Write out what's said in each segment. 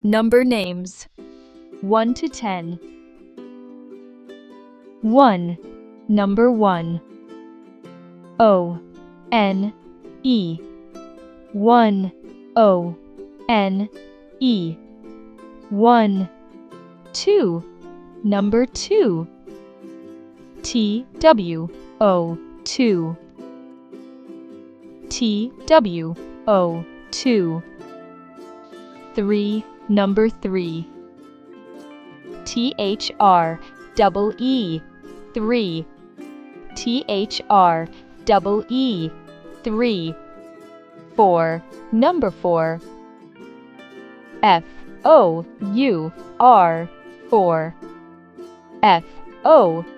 Number names 1 to 10. 1. Number 1. O-N-E. 1. O-N-E. 1. 2. Number 2. T-W-O. 2. T-W-O. 2. 3. Number 3. T-H-R-E-E. 3. T-H-R-E-E. 3. 4. Number 4. F-O-U-R. 4. F-O-U-R.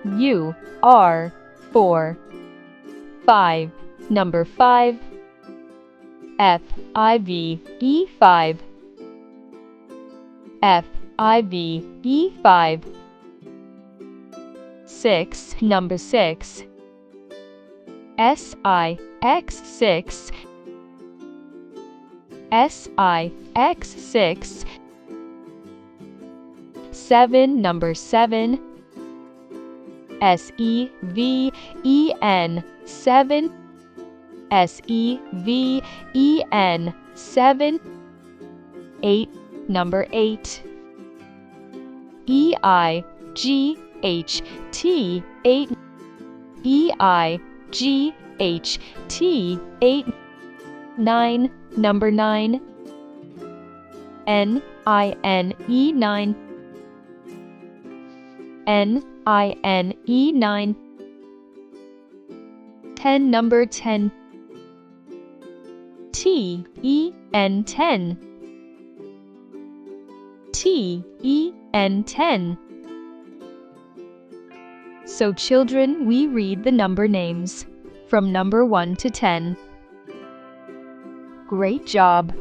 4. 5. Number 5. F-I-V-E. 5. F-I-V-E. 5. 6. Number 6. S-I-X. 6. S-I-X. 6. 7. Number 7. S-E-V-E-N. 7. S-E-V-E-N. 7. 8. Number 8. E-I-G-H-T. 8. E-I-G-H-T. 8. 9. Number 9. N-I-N-E. 9. N-I-N-E. 9. 10. Number 10. T-E-N. 10. T-E-N. 10. So children, we read the number names from number 1 to 10. Great job!